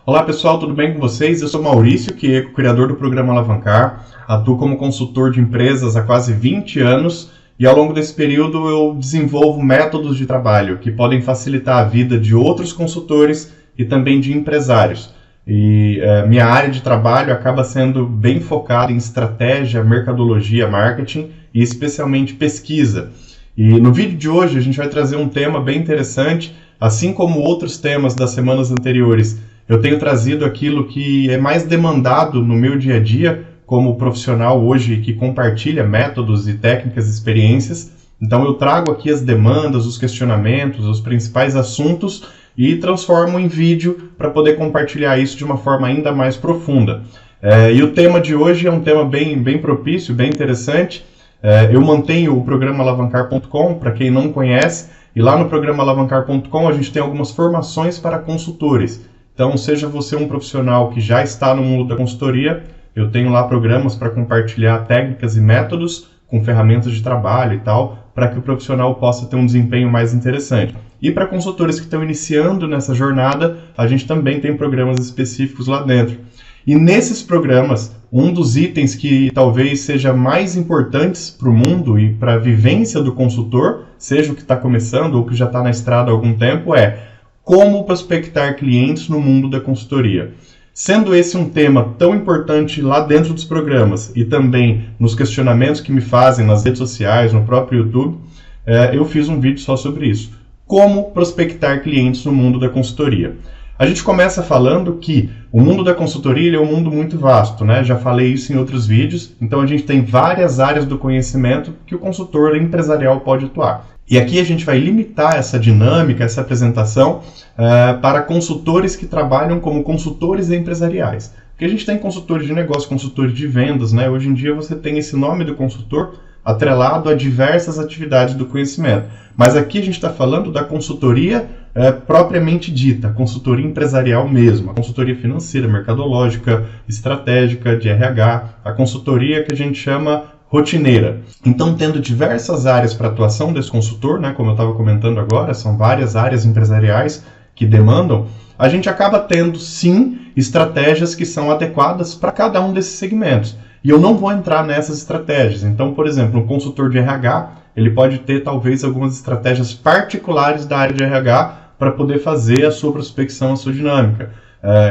Olá pessoal, tudo bem com vocês? Eu sou Maurício Quieco, criador do programa Alavancar, atuo como consultor de empresas há quase 20 anos e ao longo desse período eu desenvolvo métodos de trabalho que podem facilitar a vida de outros consultores e também de empresários. E minha área de trabalho acaba sendo bem focada em estratégia, mercadologia, marketing e especialmente pesquisa. E no vídeo de hoje a gente vai trazer um tema bem interessante, assim como outros temas das semanas anteriores. Eu tenho trazido aquilo que é mais demandado no meu dia a dia como profissional hoje que compartilha métodos e técnicas e experiências. Então eu trago aqui as demandas, os questionamentos, os principais assuntos e transformo em vídeo para poder compartilhar isso de uma forma ainda mais profunda. E o tema de hoje é um tema bem propício, bem interessante. Eu mantenho o programa alavancar.com, para quem não conhece, e lá no programa alavancar.com a gente tem algumas formações para consultores. Então, seja você um profissional que já está no mundo da consultoria, eu tenho lá programas para compartilhar técnicas e métodos com ferramentas de trabalho e tal, para que o profissional possa ter um desempenho mais interessante. E para consultores que estão iniciando nessa jornada, a gente também tem programas específicos lá dentro. E nesses programas, um dos itens que talvez seja mais importantes para o mundo e para a vivência do consultor, seja o que está começando ou que já está na estrada há algum tempo, é como prospectar clientes no mundo da consultoria. Sendo esse um tema tão importante lá dentro dos programas e também nos questionamentos que me fazem nas redes sociais, no próprio YouTube, eu fiz um vídeo só sobre isso. Como prospectar clientes no mundo da consultoria. A gente começa falando que o mundo da consultoria é um mundo muito vasto, né? Já falei isso em outros vídeos, então a gente tem várias áreas do conhecimento que o consultor empresarial pode atuar. E aqui a gente vai limitar essa dinâmica, essa apresentação para consultores que trabalham como consultores empresariais. Porque a gente tem consultores de negócio, consultores de vendas, né? Hoje em dia você tem esse nome do consultor atrelado a diversas atividades do conhecimento. Mas aqui a gente está falando da consultoria propriamente dita, consultoria empresarial mesmo, a consultoria financeira, mercadológica, estratégica, de RH, a consultoria que a gente chama rotineira. Então, tendo diversas áreas para atuação desse consultor, né, como eu estava comentando agora, são várias áreas empresariais que demandam, a gente acaba tendo, sim, estratégias que são adequadas para cada um desses segmentos. E eu não vou entrar nessas estratégias. Então, por exemplo, um consultor de RH, ele pode ter talvez algumas estratégias particulares da área de RH para poder fazer a sua prospecção, a sua dinâmica.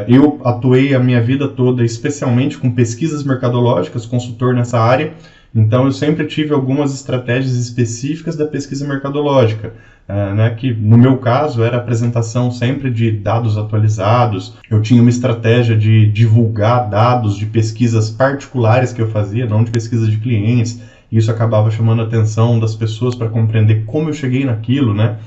Eu atuei a minha vida toda, especialmente com pesquisas mercadológicas, consultor nessa área, então eu sempre tive algumas estratégias específicas da pesquisa mercadológica, né, que no meu caso era a apresentação sempre de dados atualizados, eu tinha uma estratégia de divulgar dados de pesquisas particulares que eu fazia, não de pesquisa de clientes, e isso acabava chamando a atenção das pessoas para compreender como eu cheguei naquilo, né?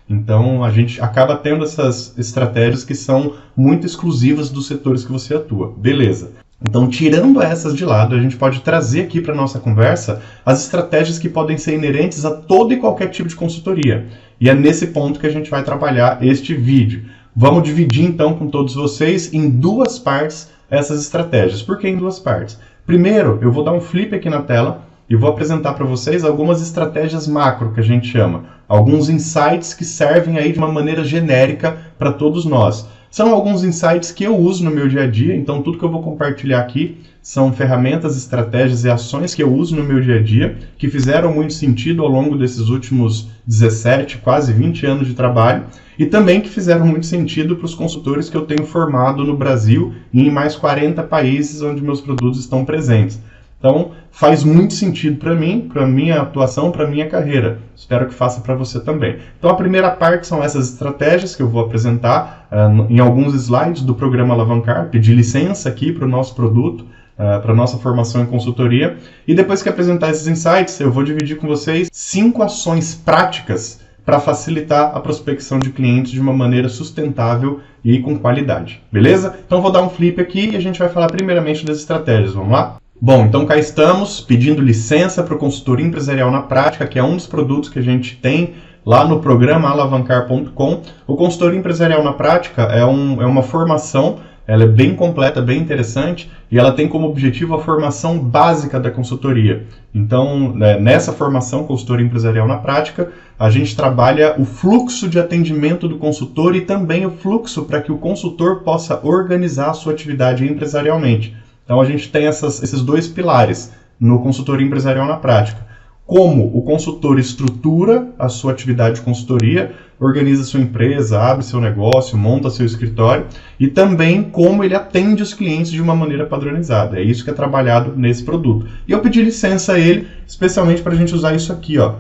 Então a gente acaba tendo essas estratégias que são muito exclusivas dos setores que você atua. Beleza. Então, tirando essas de lado, a gente pode trazer aqui para a nossa conversa as estratégias que podem ser inerentes a todo e qualquer tipo de consultoria. E é nesse ponto que a gente vai trabalhar este vídeo. Vamos dividir então com todos vocês em duas partes essas estratégias. Por que em duas partes? Primeiro, eu vou dar um flip aqui na tela e vou apresentar para vocês algumas estratégias macro, que a gente chama. Alguns insights que servem aí de uma maneira genérica para todos nós. São alguns insights que eu uso no meu dia a dia, então tudo que eu vou compartilhar aqui são ferramentas, estratégias e ações que eu uso no meu dia a dia, que fizeram muito sentido ao longo desses últimos 17, quase 20 anos de trabalho, e também que fizeram muito sentido para os consultores que eu tenho formado no Brasil e em mais 40 países onde meus produtos estão presentes. Então, faz muito sentido para mim, para minha atuação, para minha carreira. Espero que faça para você também. Então, a primeira parte são essas estratégias que eu vou apresentar em alguns slides do programa Alavancar, pedir licença aqui para o nosso produto, para a nossa formação em consultoria. E depois que apresentar esses insights, eu vou dividir com vocês 5 ações práticas para facilitar a prospecção de clientes de uma maneira sustentável e com qualidade. Beleza? Então, vou dar um flip aqui e a gente vai falar primeiramente das estratégias. Vamos lá? Bom, então cá estamos pedindo licença para o Consultoria Empresarial na Prática, que é um dos produtos que a gente tem lá no programa alavancar.com. O Consultoria Empresarial na Prática é uma formação ela é bem completa, bem interessante, e ela tem como objetivo a formação básica da consultoria. Então, nessa formação consultoria empresarial na prática, a gente trabalha o fluxo de atendimento do consultor e também o fluxo para que o consultor possa organizar a sua atividade empresarialmente. Então, a gente tem esses dois pilares no consultoria empresarial na prática. Como o consultor estrutura a sua atividade de consultoria, organiza sua empresa, abre seu negócio, monta seu escritório, e também como ele atende os clientes de uma maneira padronizada. É isso que é trabalhado nesse produto. E eu pedi licença a ele, especialmente para a gente usar isso aqui, ó.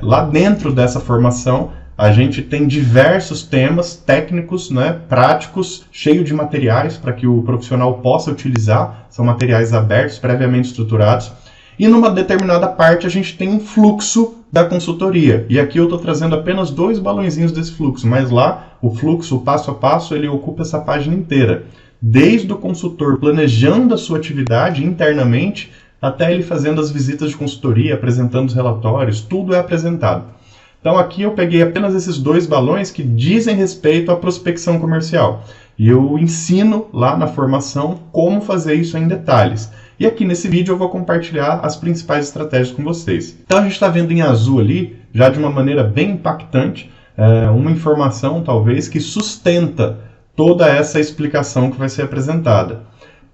Lá dentro dessa formação, a gente tem diversos temas técnicos, né, práticos, cheio de materiais para que o profissional possa utilizar. São materiais abertos, previamente estruturados. E numa determinada parte a gente tem um fluxo da consultoria. E aqui eu estou trazendo apenas 2 balõezinhos desse fluxo, mas lá o fluxo, o passo a passo, ele ocupa essa página inteira. Desde o consultor planejando a sua atividade internamente, até ele fazendo as visitas de consultoria, apresentando os relatórios, tudo é apresentado. Então aqui eu peguei apenas esses 2 balões que dizem respeito à prospecção comercial. E eu ensino lá na formação como fazer isso em detalhes. E aqui nesse vídeo eu vou compartilhar as principais estratégias com vocês. Então a gente está vendo em azul ali, já de uma maneira bem impactante, uma informação talvez que sustenta toda essa explicação que vai ser apresentada.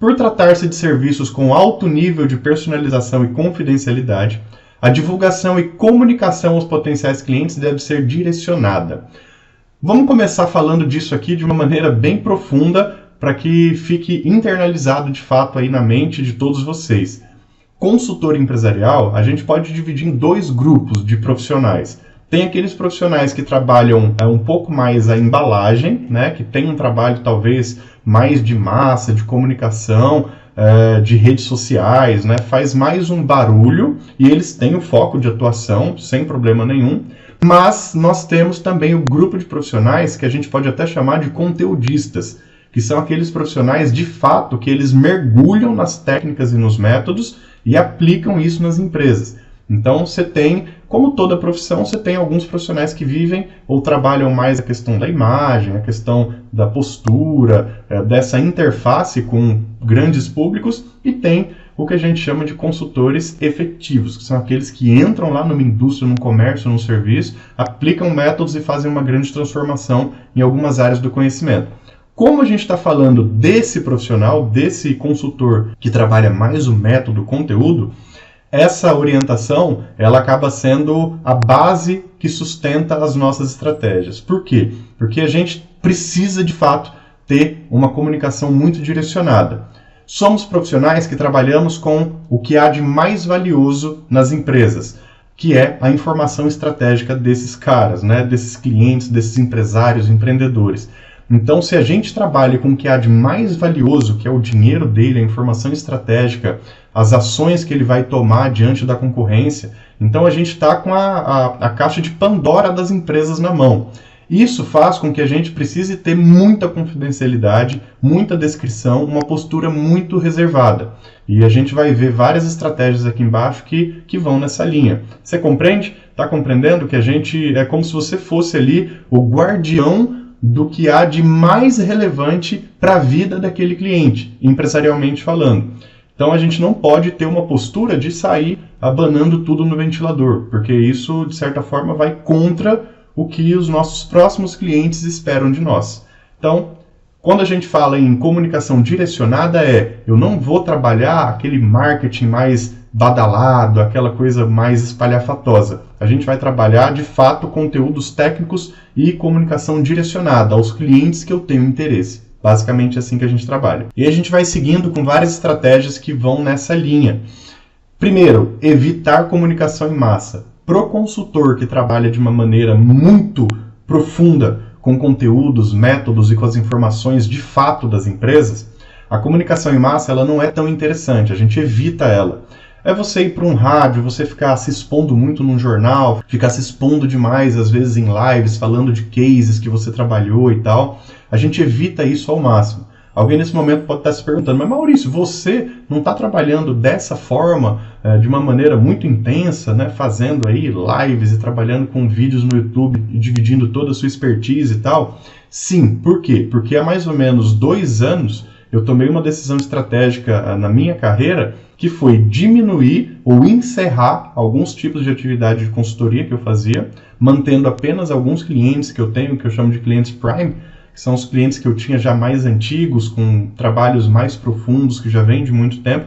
Por tratar-se de serviços com alto nível de personalização e confidencialidade, a divulgação e comunicação aos potenciais clientes deve ser direcionada. Vamos começar falando disso aqui de uma maneira bem profunda, para que fique internalizado de fato aí na mente de todos vocês. Consultor empresarial, a gente pode dividir em 2 grupos de profissionais. Tem aqueles profissionais que trabalham um pouco mais a embalagem, né, que tem um trabalho talvez mais de massa, de comunicação, de redes sociais, né, faz mais um barulho e eles têm o foco de atuação sem problema nenhum. Mas nós temos também o grupo de profissionais que a gente pode até chamar de conteudistas, que são aqueles profissionais, de fato, que eles mergulham nas técnicas e nos métodos e aplicam isso nas empresas. Então, você tem, como toda profissão, você tem alguns profissionais que vivem ou trabalham mais a questão da imagem, a questão da postura, dessa interface com grandes públicos, e tem o que a gente chama de consultores efetivos, que são aqueles que entram lá numa indústria, num comércio, num serviço, aplicam métodos e fazem uma grande transformação em algumas áreas do conhecimento. Como a gente está falando desse profissional, desse consultor que trabalha mais o método, o conteúdo, essa orientação ela acaba sendo a base que sustenta as nossas estratégias. Por quê? Porque a gente precisa, de fato, ter uma comunicação muito direcionada. Somos profissionais que trabalhamos com o que há de mais valioso nas empresas, que é a informação estratégica desses caras, né? Desses clientes, desses empresários, empreendedores. Então, se a gente trabalha com o que há de mais valioso, que é o dinheiro dele, a informação estratégica, as ações que ele vai tomar diante da concorrência, então a gente está com a caixa de Pandora das empresas na mão. Isso faz com que a gente precise ter muita confidencialidade, muita descrição, uma postura muito reservada. E a gente vai ver várias estratégias aqui embaixo que vão nessa linha. Você compreende? Está compreendendo que a gente é como se você fosse ali o guardião do que há de mais relevante para a vida daquele cliente, empresarialmente falando. Então a gente não pode ter uma postura de sair abanando tudo no ventilador, porque isso, de certa forma, vai contra o que os nossos próximos clientes esperam de nós. Então, quando a gente fala em comunicação direcionada, eu não vou trabalhar aquele marketing mais badalado, aquela coisa mais espalhafatosa. A gente vai trabalhar, de fato, conteúdos técnicos e comunicação direcionada aos clientes que eu tenho interesse. Basicamente é assim que a gente trabalha. E a gente vai seguindo com várias estratégias que vão nessa linha. Primeiro, evitar comunicação em massa. Pro consultor que trabalha de uma maneira muito profunda com conteúdos, métodos e com as informações de fato das empresas, a comunicação em massa ela não é tão interessante, a gente evita ela. É você ir para um rádio, você ficar se expondo muito num jornal, ficar se expondo demais, às vezes em lives, falando de cases que você trabalhou e tal. A gente evita isso ao máximo. Alguém nesse momento pode estar se perguntando, mas Maurício, você não está trabalhando dessa forma, de uma maneira muito intensa, né, fazendo aí lives e trabalhando com vídeos no YouTube e dividindo toda a sua expertise e tal? Sim, por quê? Porque há mais ou menos 2 anos eu tomei uma decisão estratégica na minha carreira que foi diminuir ou encerrar alguns tipos de atividade de consultoria que eu fazia, mantendo apenas alguns clientes que eu tenho, que eu chamo de clientes Prime, que são os clientes que eu tinha já mais antigos, com trabalhos mais profundos, que já vêm de muito tempo.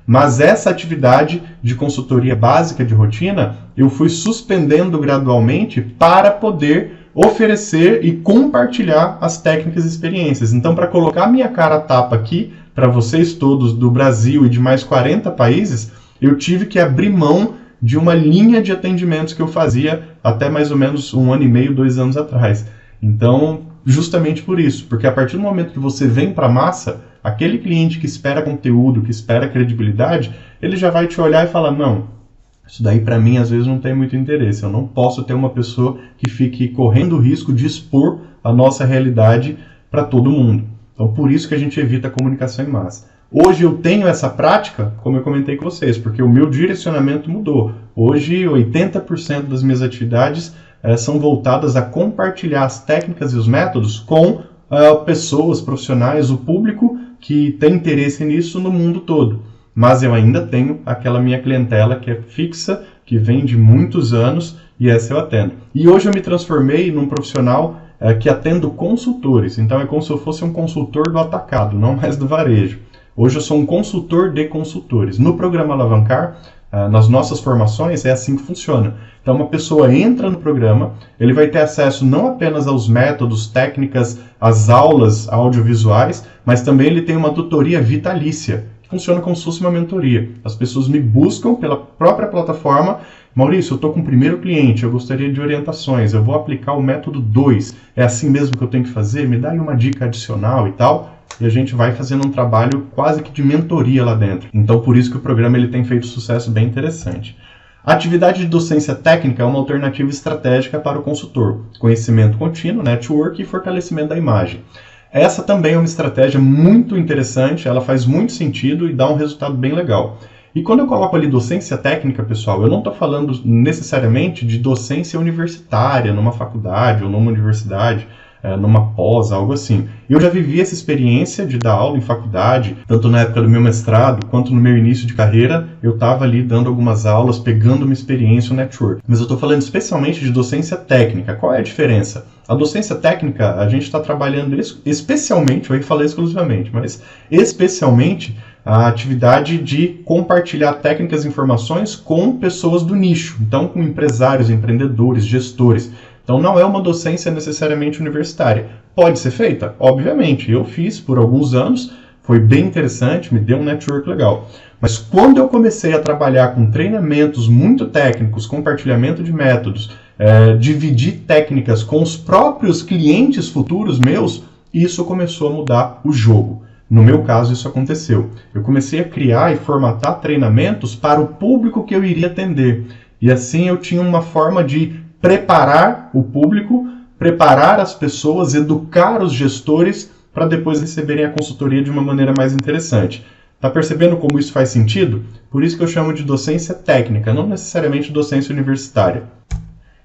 Mas essa atividade de consultoria básica de rotina, eu fui suspendendo gradualmente para poder oferecer e compartilhar as técnicas e experiências. Então, para colocar minha cara a tapa aqui, para vocês todos do Brasil e de mais 40 países, eu tive que abrir mão de uma linha de atendimentos que eu fazia até mais ou menos 1 ano e meio, 2 anos atrás. Então, justamente por isso, porque a partir do momento que você vem para a massa, aquele cliente que espera conteúdo, que espera credibilidade, ele já vai te olhar e falar, não, isso daí para mim às vezes não tem muito interesse, eu não posso ter uma pessoa que fique correndo o risco de expor a nossa realidade para todo mundo. Então por isso que a gente evita a comunicação em massa. Hoje eu tenho essa prática, como eu comentei com vocês, porque o meu direcionamento mudou. Hoje 80% das minhas atividades são voltadas a compartilhar as técnicas e os métodos com pessoas, profissionais, o público que tem interesse nisso no mundo todo. Mas eu ainda tenho aquela minha clientela que é fixa, que vem de muitos anos, e essa eu atendo. E hoje eu me transformei num profissional que atendo consultores. Então é como se eu fosse um consultor do atacado, não mais do varejo. Hoje eu sou um consultor de consultores. No programa Alavancar, nas nossas formações, é assim que funciona. Então uma pessoa entra no programa, ele vai ter acesso não apenas aos métodos, técnicas, às aulas audiovisuais, mas também ele tem uma tutoria vitalícia, que funciona como se fosse uma mentoria. As pessoas me buscam pela própria plataforma. Maurício, eu estou com o primeiro cliente, eu gostaria de orientações, eu vou aplicar o método 2, é assim mesmo que eu tenho que fazer? Me dá aí uma dica adicional e tal. E a gente vai fazendo um trabalho quase que de mentoria lá dentro. Então, por isso que o programa ele tem feito sucesso bem interessante. A atividade de docência técnica é uma alternativa estratégica para o consultor. Conhecimento contínuo, network e fortalecimento da imagem. Essa também é uma estratégia muito interessante, ela faz muito sentido e dá um resultado bem legal. E quando eu coloco ali docência técnica, pessoal, eu não estou falando necessariamente de docência universitária, numa faculdade ou numa universidade, numa pós, algo assim. Eu já vivi essa experiência de dar aula em faculdade, tanto na época do meu mestrado, quanto no meu início de carreira, eu estava ali dando algumas aulas, pegando uma experiência, um network. Mas eu estou falando especialmente de docência técnica. Qual é a diferença? A docência técnica, a gente está trabalhando especialmente, eu ia falar exclusivamente, mas especialmente a atividade de compartilhar técnicas e informações com pessoas do nicho, então com empresários, empreendedores, gestores. Então não é uma docência necessariamente universitária. Pode ser feita? Obviamente. Eu fiz por alguns anos, foi bem interessante, me deu um network legal. Mas quando eu comecei a trabalhar com treinamentos muito técnicos, compartilhamento de métodos, dividir técnicas com os próprios clientes futuros meus, isso começou a mudar o jogo. No meu caso, isso aconteceu. Eu comecei a criar e formatar treinamentos para o público que eu iria atender. E assim eu tinha uma forma de preparar o público, preparar as pessoas, educar os gestores para depois receberem a consultoria de uma maneira mais interessante. Está percebendo como isso faz sentido? Por isso que eu chamo de docência técnica, não necessariamente docência universitária.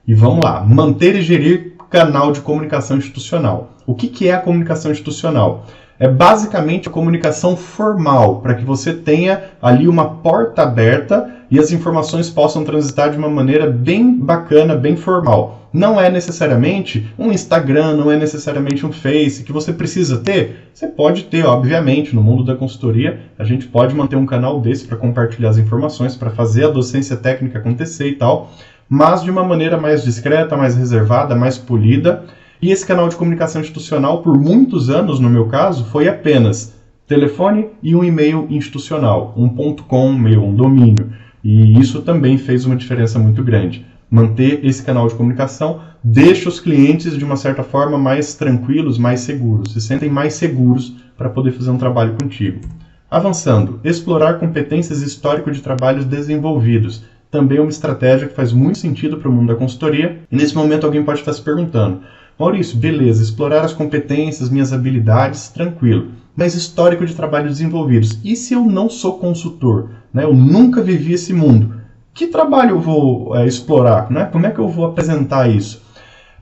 E vamos lá, manter e gerir canal de comunicação institucional. O que é a comunicação institucional? É basicamente a comunicação formal, para que você tenha ali uma porta aberta e as informações possam transitar de uma maneira bem bacana, bem formal. Não é necessariamente um Instagram, não é necessariamente um Face que você precisa ter. Você pode ter, obviamente, no mundo da consultoria, a gente pode manter um canal desse para compartilhar as informações, para fazer a docência técnica acontecer e tal, mas de uma maneira mais discreta, mais reservada, mais polida. E esse canal de comunicação institucional, por muitos anos, no meu caso, foi apenas telefone e um e-mail institucional, um .com, um domínio. E isso também fez uma diferença muito grande. Manter esse canal de comunicação deixa os clientes, de uma certa forma, mais tranquilos, mais seguros. Se sentem mais seguros para poder fazer um trabalho contigo. Avançando, explorar competências e histórico de trabalhos desenvolvidos. Também é uma estratégia que faz muito sentido para o mundo da consultoria. E nesse momento alguém pode estar se perguntando: Maurício, beleza, explorar as competências, minhas habilidades, tranquilo. Mas histórico de trabalhos desenvolvidos. E se eu não sou consultor? Eu nunca vivi esse mundo. Que trabalho eu vou explorar? Como é que eu vou apresentar isso?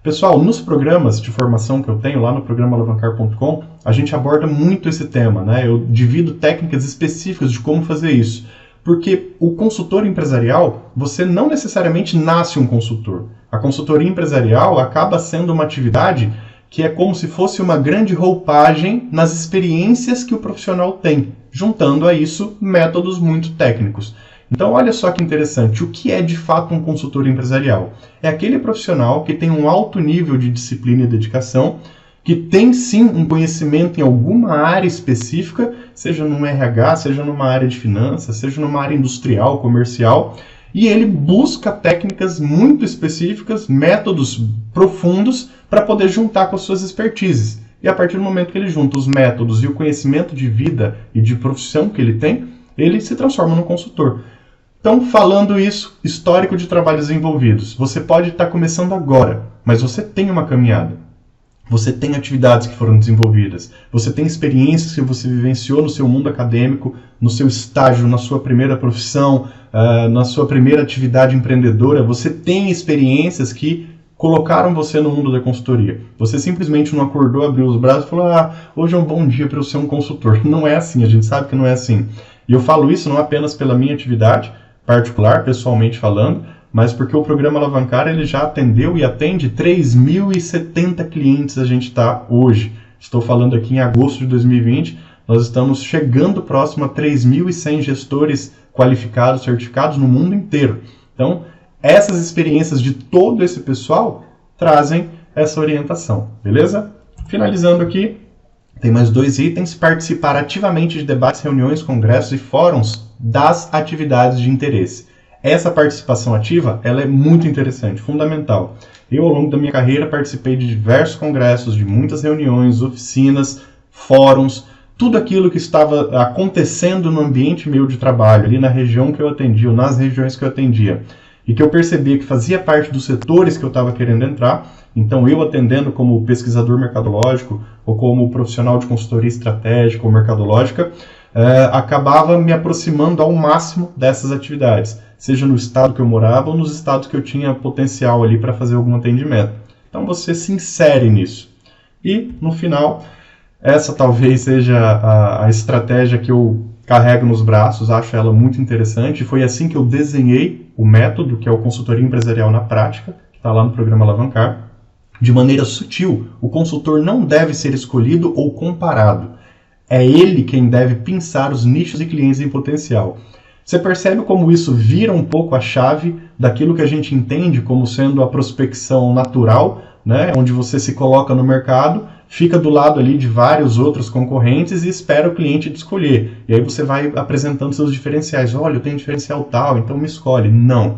Pessoal, nos programas de formação que eu tenho lá no programa alavancar.com, a gente aborda muito esse tema, né? Eu divido técnicas específicas de como fazer isso. Porque o consultor empresarial, você não necessariamente nasce um consultor. A consultoria empresarial acaba sendo uma atividade que é como se fosse uma grande roupagem nas experiências que o profissional tem, juntando a isso métodos muito técnicos. Então, olha só que interessante, o que é de fato um consultor empresarial? É aquele profissional que tem um alto nível de disciplina e dedicação, que tem sim um conhecimento em alguma área específica, seja num RH, seja numa área de finanças, seja numa área industrial, comercial, e ele busca técnicas muito específicas, métodos profundos, para poder juntar com as suas expertises. E a partir do momento que ele junta os métodos e o conhecimento de vida e de profissão que ele tem, ele se transforma num consultor. Então, falando isso, histórico de trabalhos envolvidos. Você pode estar começando agora, mas você tem uma caminhada. Você tem atividades que foram desenvolvidas. Você tem experiências que você vivenciou no seu mundo acadêmico, no seu estágio, na sua primeira profissão, na sua primeira atividade empreendedora. Você tem experiências que colocaram você no mundo da consultoria. Você simplesmente não acordou, abriu os braços e falou: hoje é um bom dia para eu ser um consultor. Não é assim, a gente sabe que não é assim. E eu falo isso não apenas pela minha atividade particular, pessoalmente falando, mas porque o programa Alavancar ele já atendeu e atende 3.070 clientes a gente está hoje. Estou falando aqui em agosto de 2020, nós estamos chegando próximo a 3.100 gestores qualificados, certificados no mundo inteiro. Então, essas experiências de todo esse pessoal trazem essa orientação, beleza? Finalizando aqui, tem mais 2 itens: participar ativamente de debates, reuniões, congressos e fóruns das atividades de interesse. Essa participação ativa, ela é muito interessante, fundamental. Eu, ao longo da minha carreira, participei de diversos congressos, de muitas reuniões, oficinas, fóruns, tudo aquilo que estava acontecendo no ambiente meu de trabalho, ali na região que eu atendia, ou nas regiões que eu atendia, e que eu percebia que fazia parte dos setores que eu estava querendo entrar. Então, eu atendendo como pesquisador mercadológico, ou como profissional de consultoria estratégica ou mercadológica, acabava me aproximando ao máximo dessas atividades, seja no estado que eu morava ou nos estados que eu tinha potencial ali para fazer algum atendimento. Então você se insere nisso. E, no final, essa talvez seja a estratégia que eu carrego nos braços, acho ela muito interessante. Foi assim que eu desenhei o método, que é o Consultoria Empresarial na Prática, que está lá no programa Alavancar. De maneira sutil, o consultor não deve ser escolhido ou comparado. É ele quem deve pensar os nichos e clientes em potencial. Você percebe como isso vira um pouco a chave daquilo que a gente entende como sendo a prospecção natural, né? Onde você se coloca no mercado, fica do lado ali de vários outros concorrentes e espera o cliente te escolher. E aí você vai apresentando seus diferenciais. Olha, eu tenho diferencial tal, então me escolhe. Não.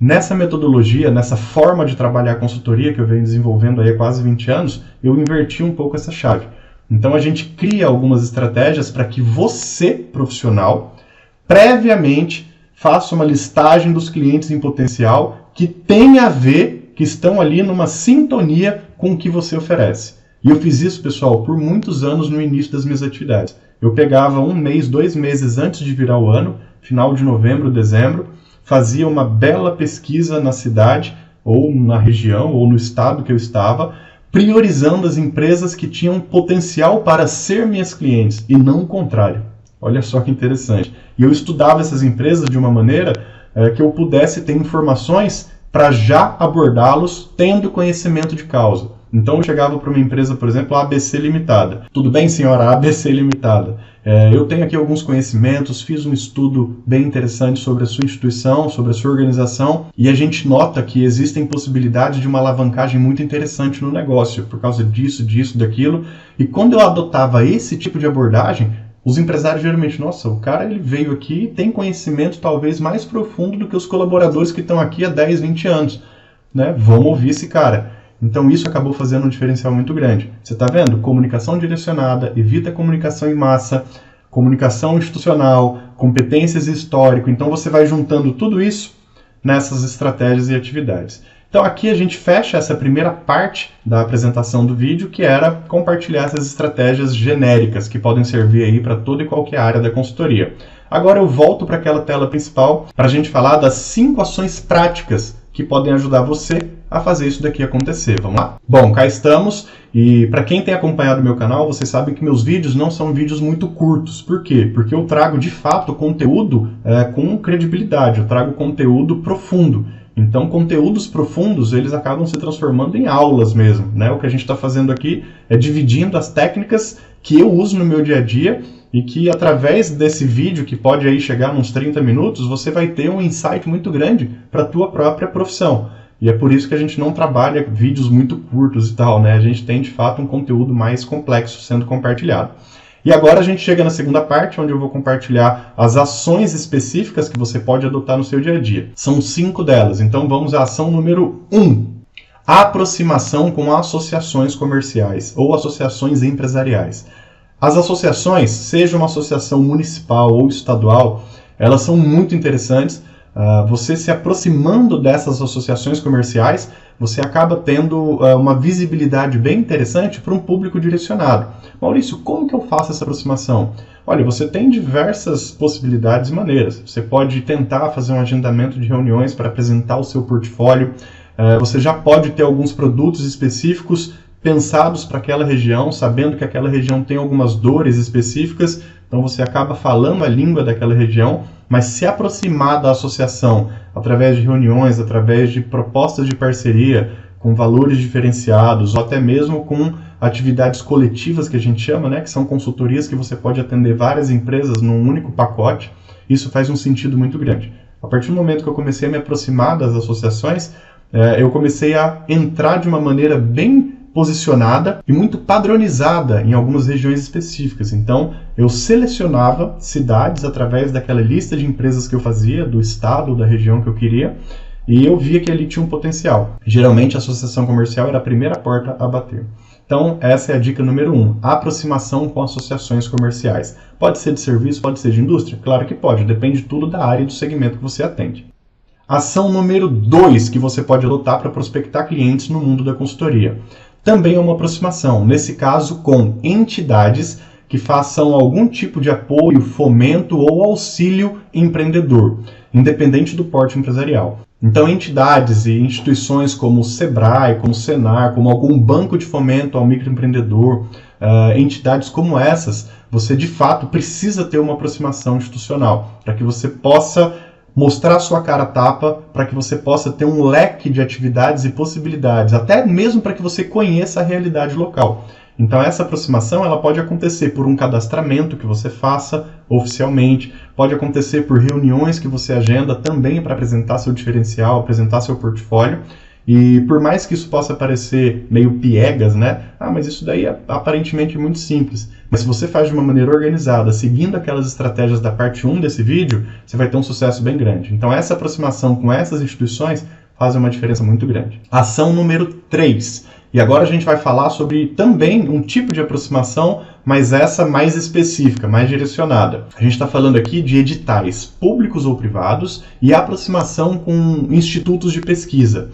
Nessa metodologia, nessa forma de trabalhar a consultoria que eu venho desenvolvendo aí há quase 20 anos, eu inverti um pouco essa chave. Então a gente cria algumas estratégias para que você, profissional, previamente faça uma listagem dos clientes em potencial que tenha a ver, que estão ali numa sintonia com o que você oferece. E eu fiz isso, pessoal, por muitos anos no início das minhas atividades. Eu pegava 1 mês, 2 meses antes de virar o ano, final de novembro, dezembro, fazia uma bela pesquisa na cidade, ou na região, ou no estado que eu estava, priorizando as empresas que tinham potencial para ser minhas clientes, e não o contrário. Olha só que interessante. E eu estudava essas empresas de uma maneira que eu pudesse ter informações para já abordá-los tendo conhecimento de causa. Então eu chegava para uma empresa, por exemplo, a ABC Limitada. Tudo bem, senhora, a ABC Limitada. Eu tenho aqui alguns conhecimentos, fiz um estudo bem interessante sobre a sua instituição, sobre a sua organização, e a gente nota que existem possibilidades de uma alavancagem muito interessante no negócio, por causa disso, daquilo. E quando eu adotava esse tipo de abordagem, os empresários geralmente, nossa, o cara ele veio aqui e tem conhecimento talvez mais profundo do que os colaboradores que estão aqui há 10, 20 anos. Né? Vamos ouvir esse cara. Então isso acabou fazendo um diferencial muito grande. Você está vendo? Comunicação direcionada, evita comunicação em massa, comunicação institucional, competências e histórico. Então você vai juntando tudo isso nessas estratégias e atividades. Então aqui a gente fecha essa primeira parte da apresentação do vídeo, que era compartilhar essas estratégias genéricas que podem servir aí para toda e qualquer área da consultoria. Agora eu volto para aquela tela principal para a gente falar das 5 ações práticas que podem ajudar você a fazer isso daqui acontecer. Vamos lá? Bom, cá estamos, e para quem tem acompanhado o meu canal, vocês sabem que meus vídeos não são vídeos muito curtos. Por quê? Porque eu trago, de fato, conteúdo com credibilidade, eu trago conteúdo profundo. Então, conteúdos profundos, eles acabam se transformando em aulas mesmo, né? O que a gente está fazendo aqui é dividindo as técnicas que eu uso no meu dia a dia e que, através desse vídeo, que pode aí chegar uns 30 minutos, você vai ter um insight muito grande para a tua própria profissão. E é por isso que a gente não trabalha vídeos muito curtos e tal, né? A gente tem, de fato, um conteúdo mais complexo sendo compartilhado. E agora a gente chega na segunda parte, onde eu vou compartilhar as ações específicas que você pode adotar no seu dia a dia. São 5 delas, então vamos à ação número 1. A aproximação com associações comerciais ou associações empresariais. As associações, seja uma associação municipal ou estadual, elas são muito interessantes. Você se aproximando dessas associações comerciais, você acaba tendo uma visibilidade bem interessante para um público direcionado. Maurício, como que eu faço essa aproximação? Olha, você tem diversas possibilidades e maneiras. Você pode tentar fazer um agendamento de reuniões para apresentar o seu portfólio. Você já pode ter alguns produtos específicos pensados para aquela região, sabendo que aquela região tem algumas dores específicas, então você acaba falando a língua daquela região, mas se aproximar da associação através de reuniões, através de propostas de parceria, com valores diferenciados, ou até mesmo com atividades coletivas que a gente chama, né, que são consultorias que você pode atender várias empresas num único pacote, isso faz um sentido muito grande. A partir do momento que eu comecei a me aproximar das associações, eu comecei a entrar de uma maneira bem posicionada e muito padronizada em algumas regiões específicas. Então, eu selecionava cidades através daquela lista de empresas que eu fazia, do estado ou da região que eu queria, e eu via que ali tinha um potencial. Geralmente, a associação comercial era a primeira porta a bater. Então, essa é a dica número 1, a aproximação com associações comerciais. Pode ser de serviço, pode ser de indústria? Claro que pode, depende tudo da área e do segmento que você atende. Ação número 2 que você pode adotar para prospectar clientes no mundo da consultoria. Também é uma aproximação, nesse caso com entidades que façam algum tipo de apoio, fomento ou auxílio empreendedor, independente do porte empresarial. Então, entidades e instituições como o Sebrae, como o Senar, como algum banco de fomento ao microempreendedor, entidades como essas, você de fato precisa ter uma aproximação institucional para que você possa mostrar sua cara a tapa, para que você possa ter um leque de atividades e possibilidades, até mesmo para que você conheça a realidade local. Então essa aproximação ela pode acontecer por um cadastramento que você faça oficialmente, pode acontecer por reuniões que você agenda também para apresentar seu diferencial, apresentar seu portfólio. E por mais que isso possa parecer meio piegas, né? Mas isso daí é aparentemente muito simples. Mas se você faz de uma maneira organizada, seguindo aquelas estratégias da parte 1 desse vídeo, você vai ter um sucesso bem grande. Então essa aproximação com essas instituições faz uma diferença muito grande. Ação número 3. E agora a gente vai falar sobre também um tipo de aproximação, mas essa mais específica, mais direcionada. A gente está falando aqui de editais públicos ou privados e aproximação com institutos de pesquisa.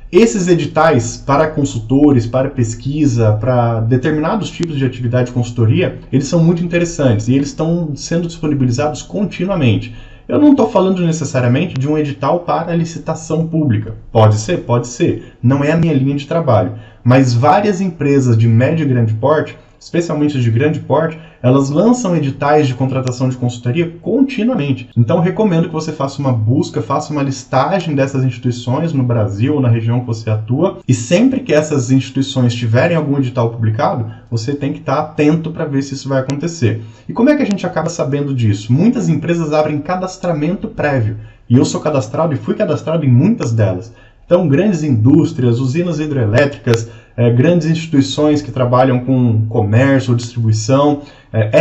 Esses editais para consultores, para pesquisa, para determinados tipos de atividade de consultoria, eles são muito interessantes e eles estão sendo disponibilizados continuamente. Eu não estou falando necessariamente de um edital para licitação pública. Pode ser. Não é a minha linha de trabalho. Mas várias empresas de médio e grande porte, especialmente as de grande porte, elas lançam editais de contratação de consultoria continuamente. Então, eu recomendo que você faça uma busca, faça uma listagem dessas instituições no Brasil ou na região que você atua. E sempre que essas instituições tiverem algum edital publicado, você tem que estar atento para ver se isso vai acontecer. E como é que a gente acaba sabendo disso? Muitas empresas abrem cadastramento prévio. E eu sou cadastrado e fui cadastrado em muitas delas. Então, grandes indústrias, usinas hidrelétricas, grandes instituições que trabalham com comércio ou distribuição,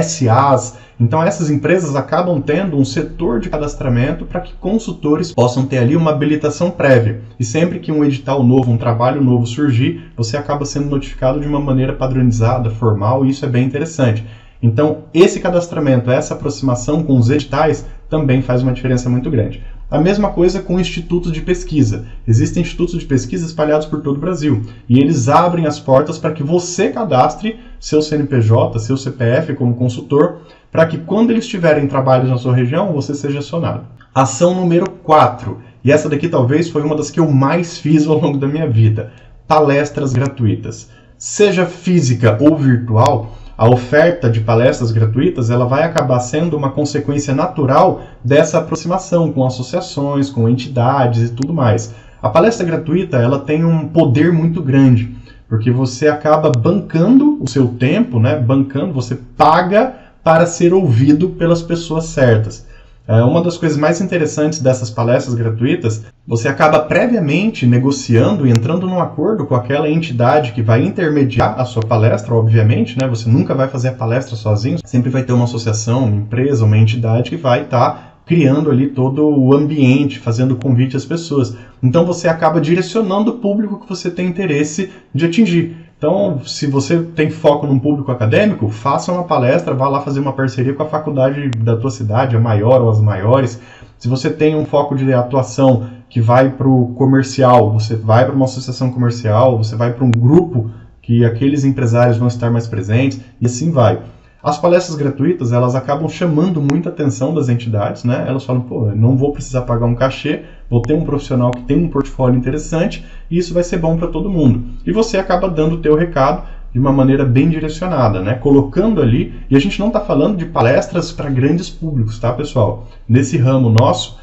SAs. Então, essas empresas acabam tendo um setor de cadastramento para que consultores possam ter ali uma habilitação prévia. E sempre que um edital novo, um trabalho novo surgir, você acaba sendo notificado de uma maneira padronizada, formal, e isso é bem interessante. Então, esse cadastramento, essa aproximação com os editais também faz uma diferença muito grande. A mesma coisa com institutos de pesquisa. Existem institutos de pesquisa espalhados por todo o Brasil e eles abrem as portas para que você cadastre seu CNPJ, seu CPF como consultor, para que quando eles tiverem trabalhos na sua região, você seja acionado. Ação número 4. e essa daqui talvez foi uma das que eu mais fiz ao longo da minha vida: palestras gratuitas. Seja física ou virtual, a oferta de palestras gratuitas ela vai acabar sendo uma consequência natural dessa aproximação com associações, com entidades e tudo mais. A palestra gratuita ela tem um poder muito grande, porque você acaba bancando o seu tempo, né? Você paga para ser ouvido pelas pessoas certas. Uma das coisas mais interessantes dessas palestras gratuitas, você acaba previamente negociando e entrando num acordo com aquela entidade que vai intermediar a sua palestra, obviamente, né? Você nunca vai fazer a palestra sozinho, sempre vai ter uma associação, uma empresa, uma entidade que vai estar criando ali todo o ambiente, fazendo convite às pessoas. Então você acaba direcionando o público que você tem interesse de atingir. Então, se você tem foco num público acadêmico, faça uma palestra, vá lá fazer uma parceria com a faculdade da tua cidade, a maior ou as maiores. Se você tem um foco de atuação que vai para o comercial, você vai para uma associação comercial, você vai para um grupo que aqueles empresários vão estar mais presentes, e assim vai. As palestras gratuitas, elas acabam chamando muita atenção das entidades, né? Elas falam, pô, eu não vou precisar pagar um cachê, vou ter um profissional que tem um portfólio interessante, e isso vai ser bom para todo mundo. E você acaba dando o teu recado de uma maneira bem direcionada, né? Colocando ali, e a gente não está falando de palestras para grandes públicos, tá, pessoal? Nesse ramo nosso,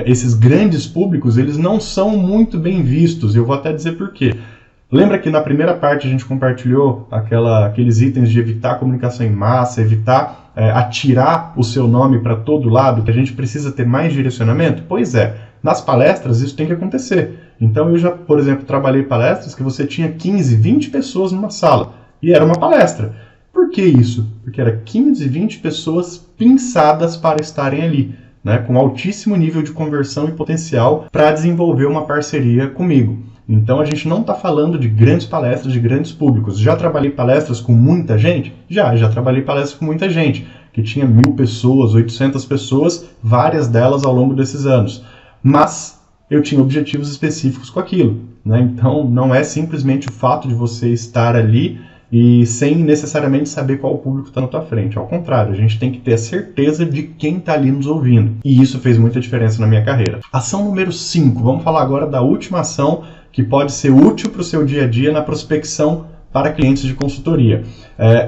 esses grandes públicos, eles não são muito bem vistos, e eu vou até dizer por quê. Lembra que na primeira parte a gente compartilhou aqueles itens de evitar comunicação em massa, evitar atirar o seu nome para todo lado, que a gente precisa ter mais direcionamento? Pois é, nas palestras isso tem que acontecer. Então eu já, por exemplo, trabalhei palestras que você tinha 15, 20 pessoas numa sala, e era uma palestra. Por que isso? Porque era 15, 20 pessoas pensadas para estarem ali, né, com altíssimo nível de conversão e potencial para desenvolver uma parceria comigo. Então a gente não está falando de grandes palestras, de grandes públicos. Já trabalhei palestras com muita gente? Já trabalhei palestras com muita gente, que tinha 1.000 pessoas, 800 pessoas, várias delas ao longo desses anos. Mas eu tinha objetivos específicos com aquilo, né? Então não é simplesmente o fato de você estar ali e sem necessariamente saber qual público está na tua frente. Ao contrário, a gente tem que ter a certeza de quem está ali nos ouvindo. E isso fez muita diferença na minha carreira. Ação número 5. Vamos falar agora da última ação que pode ser útil para o seu dia a dia na prospecção para clientes de consultoria.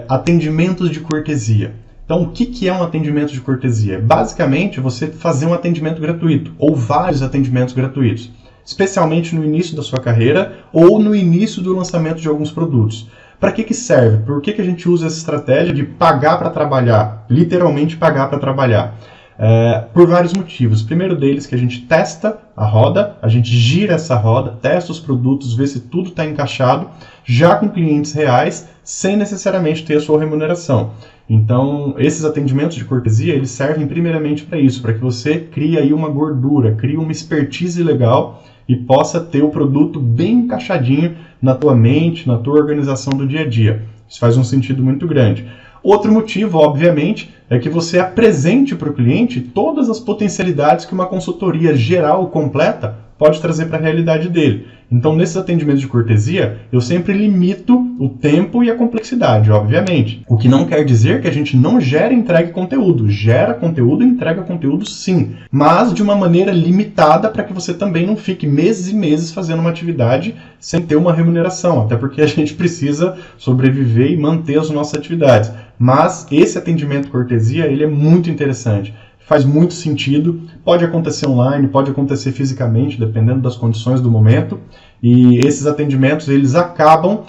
Atendimentos de cortesia. Então, o que é um atendimento de cortesia? Basicamente, você fazer um atendimento gratuito, ou vários atendimentos gratuitos, especialmente no início da sua carreira ou no início do lançamento de alguns produtos. Para que serve? Por que a gente usa essa estratégia de pagar para trabalhar? Literalmente pagar para trabalhar. Por vários motivos. O primeiro deles que a gente testa a roda, a gente gira essa roda, testa os produtos, vê se tudo está encaixado, já com clientes reais, sem necessariamente ter a sua remuneração. Então, esses atendimentos de cortesia, eles servem primeiramente para isso, para que você crie aí uma gordura, crie uma expertise legal e possa ter o produto bem encaixadinho na tua mente, na tua organização do dia a dia. Isso faz um sentido muito grande. Outro motivo, obviamente, é que você apresente para o cliente todas as potencialidades que uma consultoria geral completa pode trazer para a realidade dele. Então, nesses atendimentos de cortesia, eu sempre limito o tempo e a complexidade, obviamente. O que não quer dizer que a gente não gere e entregue conteúdo. Gera conteúdo e entrega conteúdo sim, mas de uma maneira limitada para que você também não fique meses e meses fazendo uma atividade sem ter uma remuneração, até porque a gente precisa sobreviver e manter as nossas atividades. Mas esse atendimento cortesia, ele é muito interessante. Faz muito sentido, pode acontecer online, pode acontecer fisicamente, dependendo das condições do momento, e esses atendimentos eles acabam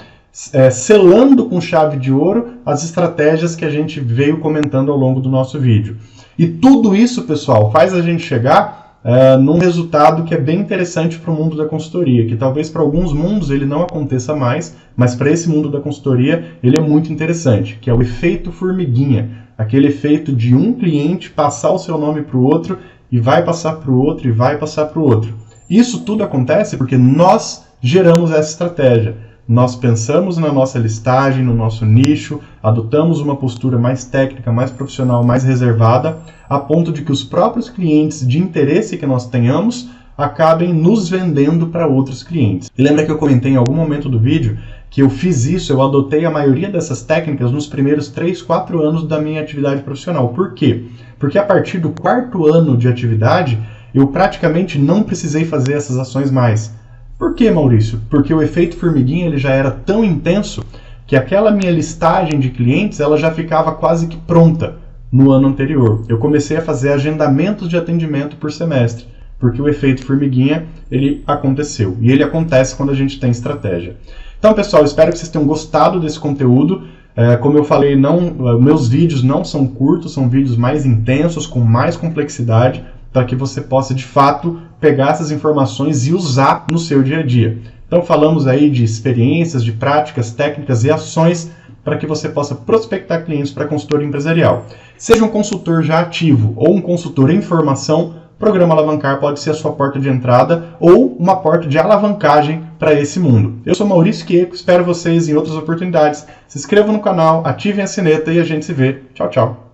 selando com chave de ouro as estratégias que a gente veio comentando ao longo do nosso vídeo. E tudo isso, pessoal, faz a gente chegar num resultado que é bem interessante para o mundo da consultoria, que talvez para alguns mundos ele não aconteça mais, mas para esse mundo da consultoria ele é muito interessante, que é o efeito formiguinha. Aquele efeito de um cliente passar o seu nome para o outro, e vai passar para o outro, e vai passar para o outro. Isso tudo acontece porque nós geramos essa estratégia. Nós pensamos na nossa listagem, no nosso nicho, adotamos uma postura mais técnica, mais profissional, mais reservada, a ponto de que os próprios clientes de interesse que nós tenhamos acabem nos vendendo para outros clientes. E lembra que eu comentei em algum momento do vídeo que eu fiz isso, eu adotei a maioria dessas técnicas nos primeiros 3, 4 anos da minha atividade profissional. Por quê? Porque a partir do 4º ano de atividade, eu praticamente não precisei fazer essas ações mais. Por que, Maurício? Porque o efeito formiguinha ele já era tão intenso que aquela minha listagem de clientes ela já ficava quase que pronta no ano anterior. Eu comecei a fazer agendamentos de atendimento por semestre, porque o efeito formiguinha ele aconteceu. E ele acontece quando a gente tem estratégia. Então, pessoal, espero que vocês tenham gostado desse conteúdo. Como eu falei, meus vídeos não são curtos, são vídeos mais intensos, com mais complexidade, para que você possa, de fato, pegar essas informações e usar no seu dia a dia. Então, falamos aí de experiências, de práticas, técnicas e ações para que você possa prospectar clientes para consultor empresarial. Seja um consultor já ativo ou um consultor em formação, o Programa Alavancar pode ser a sua porta de entrada ou uma porta de alavancagem para esse mundo. Eu sou Maurício Quieco, espero vocês em outras oportunidades. Se inscrevam no canal, ativem a sineta e a gente se vê. Tchau, tchau.